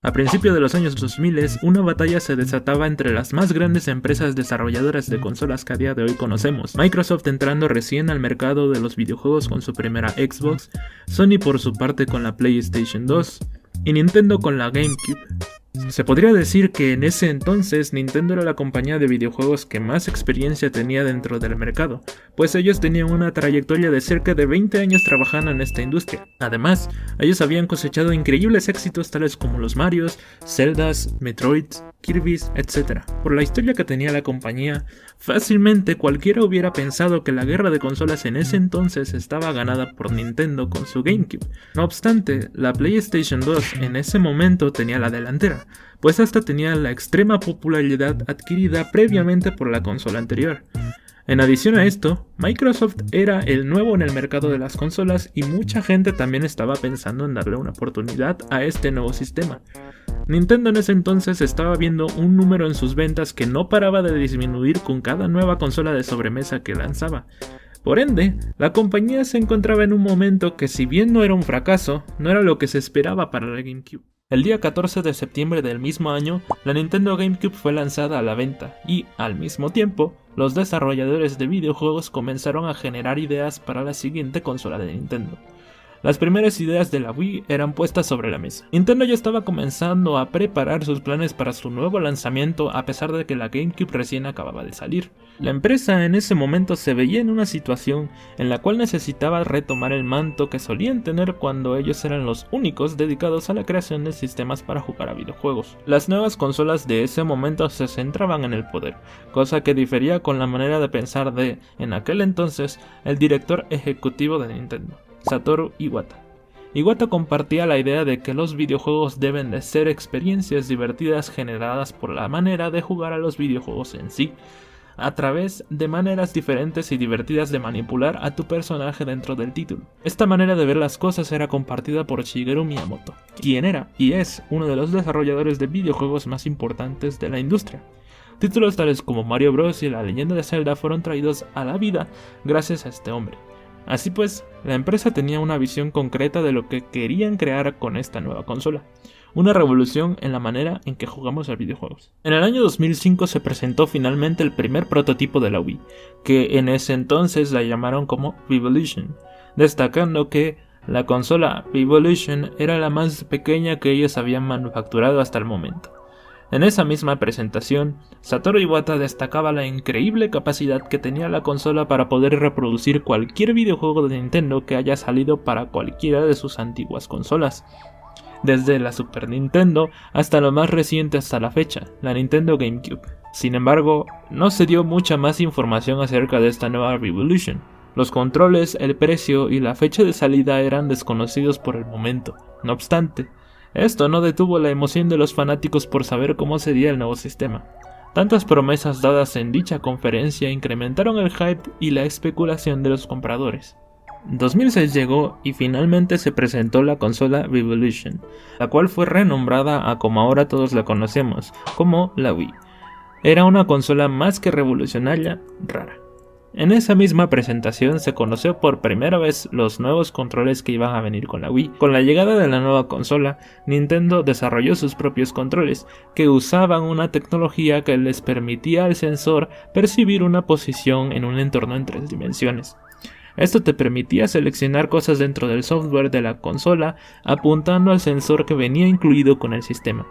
A principios de los años 2000, una batalla se desataba entre las más grandes empresas desarrolladoras de consolas que a día de hoy conocemos. Microsoft entrando recién al mercado de los videojuegos con su primera Xbox, Sony por su parte con la PlayStation 2 y Nintendo con la GameCube. Se podría decir que en ese entonces Nintendo era la compañía de videojuegos que más experiencia tenía dentro del mercado, pues ellos tenían una trayectoria de cerca de 20 años trabajando en esta industria. Además, ellos habían cosechado increíbles éxitos tales como los Marios, Zeldas, Metroids, Kirby's, etc. Por la historia que tenía la compañía, fácilmente cualquiera hubiera pensado que la guerra de consolas en ese entonces estaba ganada por Nintendo con su GameCube. No obstante, la PlayStation 2 en ese momento tenía la delantera, pues esta tenía la extrema popularidad adquirida previamente por la consola anterior. En adición a esto, Microsoft era el nuevo en el mercado de las consolas y mucha gente también estaba pensando en darle una oportunidad a este nuevo sistema. Nintendo en ese entonces estaba viendo un número en sus ventas que no paraba de disminuir con cada nueva consola de sobremesa que lanzaba. Por ende, la compañía se encontraba en un momento que, si bien no era un fracaso, no era lo que se esperaba para la GameCube. El día 14 de septiembre del mismo año, la Nintendo GameCube fue lanzada a la venta y, al mismo tiempo, los desarrolladores de videojuegos comenzaron a generar ideas para la siguiente consola de Nintendo. Las primeras ideas de la Wii eran puestas sobre la mesa. Nintendo ya estaba comenzando a preparar sus planes para su nuevo lanzamiento a pesar de que la GameCube recién acababa de salir. La empresa en ese momento se veía en una situación en la cual necesitaba retomar el manto que solían tener cuando ellos eran los únicos dedicados a la creación de sistemas para jugar a videojuegos. Las nuevas consolas de ese momento se centraban en el poder, cosa que difería con la manera de pensar de, en aquel entonces, el director ejecutivo de Nintendo, Satoru Iwata. Iwata compartía la idea de que los videojuegos deben de ser experiencias divertidas generadas por la manera de jugar a los videojuegos en sí, a través de maneras diferentes y divertidas de manipular a tu personaje dentro del título. Esta manera de ver las cosas era compartida por Shigeru Miyamoto, quien era y es uno de los desarrolladores de videojuegos más importantes de la industria. Títulos tales como Mario Bros. Y La Leyenda de Zelda fueron traídos a la vida gracias a este hombre. Así pues, la empresa tenía una visión concreta de lo que querían crear con esta nueva consola. Una revolución en la manera en que jugamos a videojuegos. En el año 2005 se presentó finalmente el primer prototipo de la Wii, que en ese entonces la llamaron como Revolution, destacando que la consola Revolution era la más pequeña que ellos habían manufacturado hasta el momento. En esa misma presentación, Satoru Iwata destacaba la increíble capacidad que tenía la consola para poder reproducir cualquier videojuego de Nintendo que haya salido para cualquiera de sus antiguas consolas, desde la Super Nintendo hasta lo más reciente hasta la fecha, la Nintendo GameCube. Sin embargo, no se dio mucha más información acerca de esta nueva Revolution. Los controles, el precio y la fecha de salida eran desconocidos por el momento. No obstante, esto no detuvo la emoción de los fanáticos por saber cómo sería el nuevo sistema. Tantas promesas dadas en dicha conferencia incrementaron el hype y la especulación de los compradores. 2006 llegó y finalmente se presentó la consola Revolution, la cual fue renombrada a como ahora todos la conocemos, como la Wii. Era una consola más que revolucionaria, rara. En esa misma presentación se conoció por primera vez los nuevos controles que iban a venir con la Wii. Con la llegada de la nueva consola, Nintendo desarrolló sus propios controles, que usaban una tecnología que les permitía al sensor percibir una posición en un entorno en 3 dimensiones. Esto te permitía seleccionar cosas dentro del software de la consola apuntando al sensor que venía incluido con el sistema.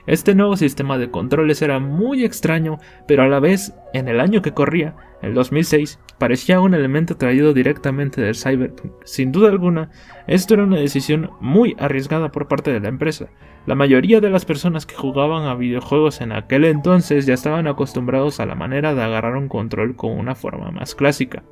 Este nuevo sistema de controles era muy extraño, pero a la vez, en el año que corría, el 2006, parecía un elemento traído directamente del Cyberpunk. Sin duda alguna, esto era una decisión muy arriesgada por parte de la empresa. La mayoría de las personas que jugaban a videojuegos en aquel entonces ya estaban acostumbrados a la manera de agarrar un control con una forma más clásica.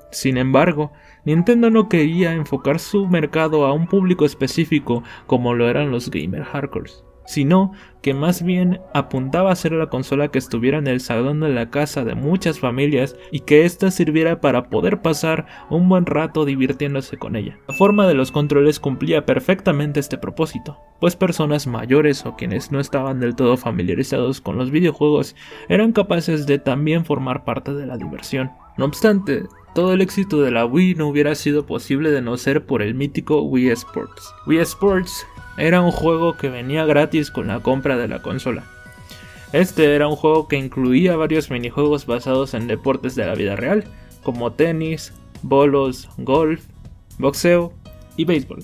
Sin embargo, Nintendo no quería enfocar su mercado a un público específico como lo eran los gamer hardcores, sino que más bien apuntaba a ser la consola que estuviera en el salón de la casa de muchas familias y que ésta sirviera para poder pasar un buen rato divirtiéndose con ella. La forma de los controles cumplía perfectamente este propósito, pues personas mayores o quienes no estaban del todo familiarizados con los videojuegos eran capaces de también formar parte de la diversión. No obstante, todo el éxito de la Wii no hubiera sido posible de no ser por el mítico Wii Sports. Wii Sports era un juego que venía gratis con la compra de la consola. Este era un juego que incluía varios minijuegos basados en deportes de la vida real, como tenis, bolos, golf, boxeo y béisbol.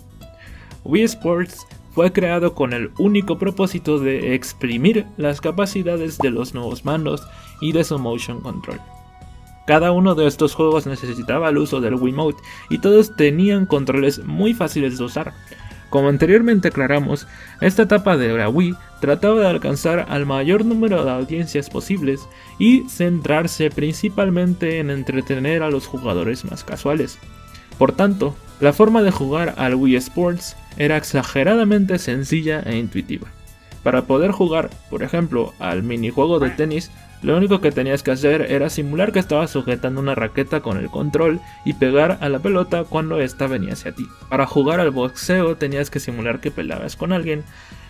Wii Sports fue creado con el único propósito de exprimir las capacidades de los nuevos mandos y de su motion control. Cada uno de estos juegos necesitaba el uso del Wiimote y todos tenían controles muy fáciles de usar. Como anteriormente aclaramos, esta etapa de la Wii trataba de alcanzar al mayor número de audiencias posibles y centrarse principalmente en entretener a los jugadores más casuales. Por tanto, la forma de jugar al Wii Sports era exageradamente sencilla e intuitiva. Para poder jugar, por ejemplo, al minijuego de tenis, lo único que tenías que hacer era simular que estabas sujetando una raqueta con el control y pegar a la pelota cuando ésta venía hacia ti. Para jugar al boxeo tenías que simular que peleabas con alguien,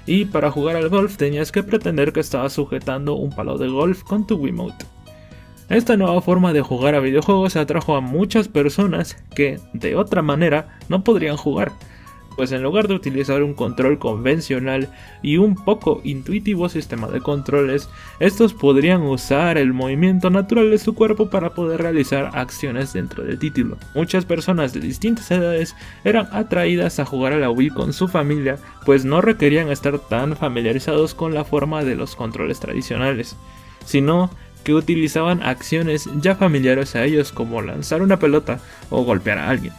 y para jugar al golf tenías que pretender que estabas sujetando un palo de golf con tu Wiimote. Esta nueva forma de jugar a videojuegos atrajo a muchas personas que, de otra manera, no podrían jugar, pues en lugar de utilizar un control convencional y un poco intuitivo sistema de controles, estos podrían usar el movimiento natural de su cuerpo para poder realizar acciones dentro del título. Muchas personas de distintas edades eran atraídas a jugar a la Wii con su familia, pues no requerían estar tan familiarizados con la forma de los controles tradicionales, sino que utilizaban acciones ya familiares a ellos, como lanzar una pelota o golpear a alguien.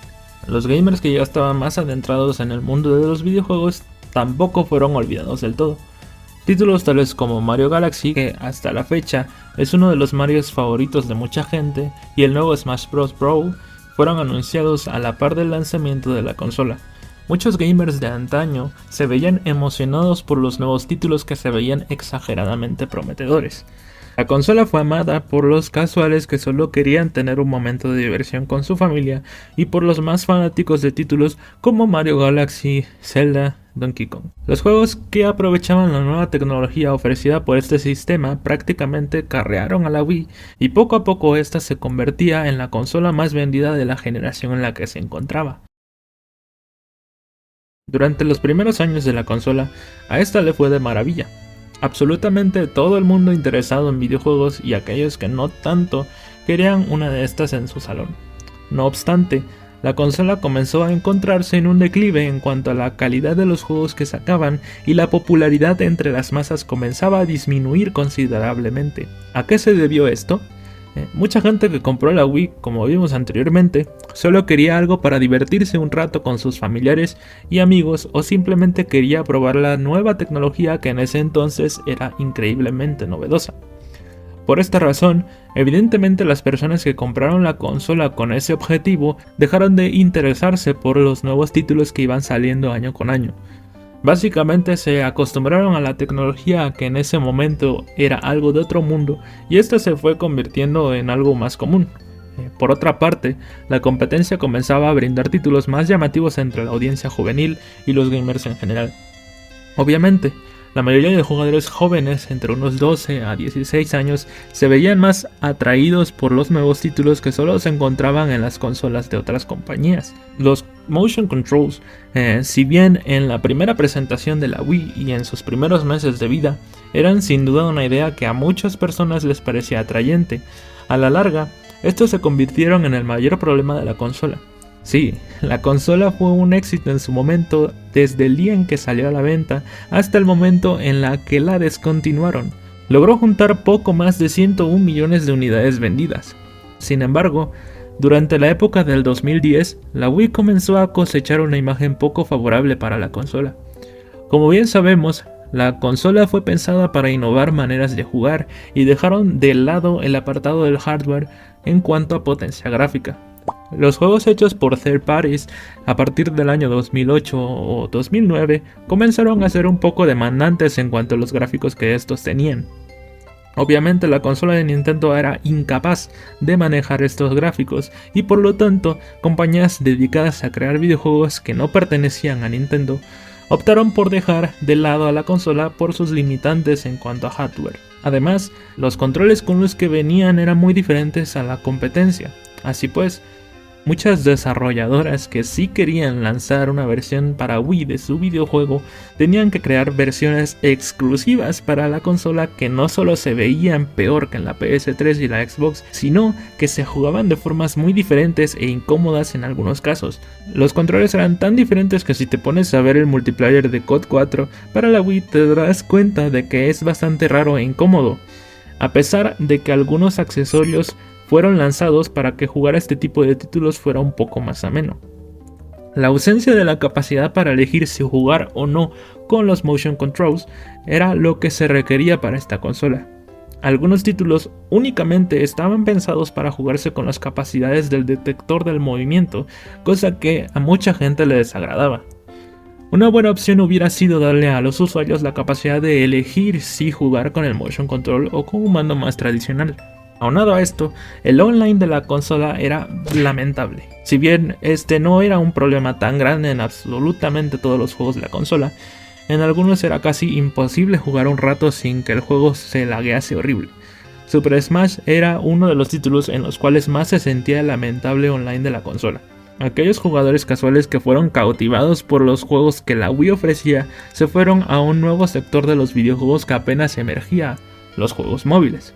Los gamers que ya estaban más adentrados en el mundo de los videojuegos tampoco fueron olvidados del todo. Títulos tales como Mario Galaxy, que hasta la fecha es uno de los Marios favoritos de mucha gente, y el nuevo Smash Bros. Brawl fueron anunciados a la par del lanzamiento de la consola. Muchos gamers de antaño se veían emocionados por los nuevos títulos que se veían exageradamente prometedores. La consola fue amada por los casuales que solo querían tener un momento de diversión con su familia y por los más fanáticos de títulos como Mario Galaxy, Zelda, Donkey Kong. Los juegos que aprovechaban la nueva tecnología ofrecida por este sistema prácticamente carrearon a la Wii y poco a poco esta se convertía en la consola más vendida de la generación en la que se encontraba. Durante los primeros años de la consola, a esta le fue de maravilla. Absolutamente todo el mundo interesado en videojuegos y aquellos que no tanto querían una de estas en su salón. No obstante, la consola comenzó a encontrarse en un declive en cuanto a la calidad de los juegos que sacaban y la popularidad entre las masas comenzaba a disminuir considerablemente. ¿A qué se debió esto? Mucha gente que compró la Wii, como vimos anteriormente, solo quería algo para divertirse un rato con sus familiares y amigos o simplemente quería probar la nueva tecnología que en ese entonces era increíblemente novedosa. Por esta razón, evidentemente las personas que compraron la consola con ese objetivo dejaron de interesarse por los nuevos títulos que iban saliendo año con año. Básicamente se acostumbraron a la tecnología que en ese momento era algo de otro mundo y esta se fue convirtiendo en algo más común. Por otra parte, la competencia comenzaba a brindar títulos más llamativos entre la audiencia juvenil y los gamers en general. Obviamente, la mayoría de jugadores jóvenes entre unos 12 a 16 años se veían más atraídos por los nuevos títulos que solo se encontraban en las consolas de otras compañías. Los motion controls, si bien en la primera presentación de la Wii y en sus primeros meses de vida, eran sin duda una idea que a muchas personas les parecía atrayente, a la larga, estos se convirtieron en el mayor problema de la consola. Sí, la consola fue un éxito en su momento desde el día en que salió a la venta hasta el momento en la que la descontinuaron. Logró juntar poco más de 101 millones de unidades vendidas. Sin embargo, durante la época del 2010, la Wii comenzó a cosechar una imagen poco favorable para la consola. Como bien sabemos, la consola fue pensada para innovar maneras de jugar y dejaron de lado el apartado del hardware en cuanto a potencia gráfica. Los juegos hechos por third parties a partir del año 2008 o 2009 comenzaron a ser un poco demandantes en cuanto a los gráficos que estos tenían. Obviamente la consola de Nintendo era incapaz de manejar estos gráficos y por lo tanto compañías dedicadas a crear videojuegos que no pertenecían a Nintendo optaron por dejar de lado a la consola por sus limitantes en cuanto a hardware. Además, los controles con los que venían eran muy diferentes a la competencia. Así pues, muchas desarrolladoras que sí querían lanzar una versión para Wii de su videojuego tenían que crear versiones exclusivas para la consola que no solo se veían peor que en la PS3 y la Xbox, sino que se jugaban de formas muy diferentes e incómodas en algunos casos. Los controles eran tan diferentes que si te pones a ver el multiplayer de COD 4 para la Wii te darás cuenta de que es bastante raro e incómodo, a pesar de que algunos accesorios fueron lanzados para que jugar a este tipo de títulos fuera un poco más ameno. La ausencia de la capacidad para elegir si jugar o no con los motion controls era lo que se requería para esta consola. Algunos títulos únicamente estaban pensados para jugarse con las capacidades del detector del movimiento, cosa que a mucha gente le desagradaba. Una buena opción hubiera sido darle a los usuarios la capacidad de elegir si jugar con el motion control o con un mando más tradicional. Aunado a esto, el online de la consola era lamentable. Si bien este no era un problema tan grande en absolutamente todos los juegos de la consola, en algunos era casi imposible jugar un rato sin que el juego se laguease horrible. Super Smash era uno de los títulos en los cuales más se sentía el lamentable online de la consola. Aquellos jugadores casuales que fueron cautivados por los juegos que la Wii ofrecía se fueron a un nuevo sector de los videojuegos que apenas emergía, los juegos móviles.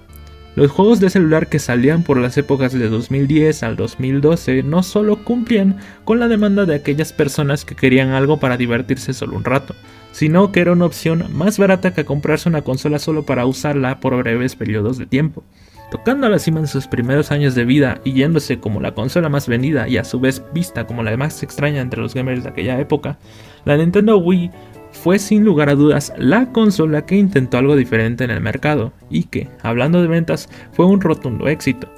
Los juegos de celular que salían por las épocas de 2010 al 2012 no solo cumplían con la demanda de aquellas personas que querían algo para divertirse solo un rato, sino que era una opción más barata que comprarse una consola solo para usarla por breves periodos de tiempo. Tocando a la cima en sus primeros años de vida y yéndose como la consola más vendida y a su vez vista como la más extraña entre los gamers de aquella época, la Nintendo Wii fue sin lugar a dudas la consola que intentó algo diferente en el mercado y que, hablando de ventas, fue un rotundo éxito.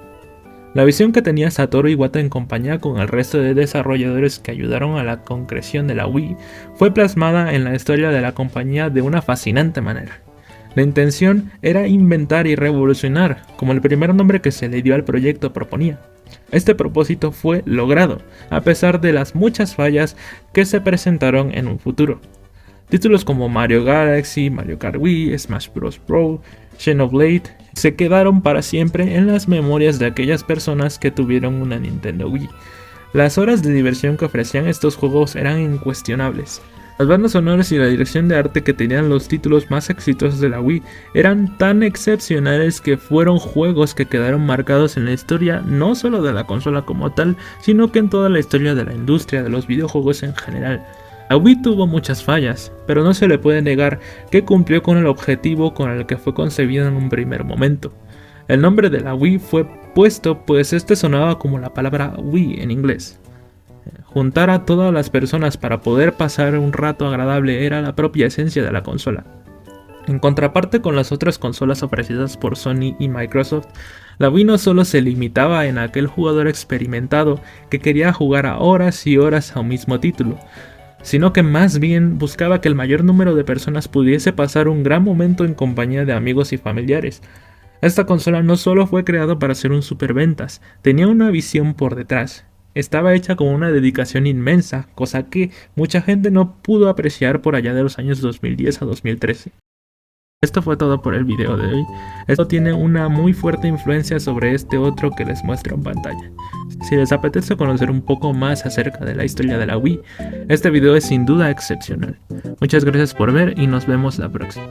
La visión que tenía Satoru Iwata en compañía con el resto de desarrolladores que ayudaron a la concreción de la Wii fue plasmada en la historia de la compañía de una fascinante manera. La intención era inventar y revolucionar, como el primer nombre que se le dio al proyecto proponía. Este propósito fue logrado, a pesar de las muchas fallas que se presentaron en un futuro. Títulos como Mario Galaxy, Mario Kart Wii, Smash Bros. Pro, Xenoblade se quedaron para siempre en las memorias de aquellas personas que tuvieron una Nintendo Wii. Las horas de diversión que ofrecían estos juegos eran incuestionables. Las bandas sonoras y la dirección de arte que tenían los títulos más exitosos de la Wii eran tan excepcionales que fueron juegos que quedaron marcados en la historia no solo de la consola como tal, sino que en toda la historia de la industria de los videojuegos en general. La Wii tuvo muchas fallas, pero no se le puede negar que cumplió con el objetivo con el que fue concebida en un primer momento. El nombre de la Wii fue puesto pues este sonaba como la palabra Wii en inglés. Juntar a todas las personas para poder pasar un rato agradable era la propia esencia de la consola. En contraparte con las otras consolas ofrecidas por Sony y Microsoft, la Wii no solo se limitaba en aquel jugador experimentado que quería jugar a horas y horas a un mismo título, sino que más bien buscaba que el mayor número de personas pudiese pasar un gran momento en compañía de amigos y familiares. Esta consola no solo fue creada para ser un superventas, tenía una visión por detrás. Estaba hecha con una dedicación inmensa, cosa que mucha gente no pudo apreciar por allá de los años 2010 a 2013. Esto fue todo por el video de hoy. Esto tiene una muy fuerte influencia sobre este otro que les muestro en pantalla. Si les apetece conocer un poco más acerca de la historia de la Wii, este video es sin duda excepcional. Muchas gracias por ver y nos vemos la próxima.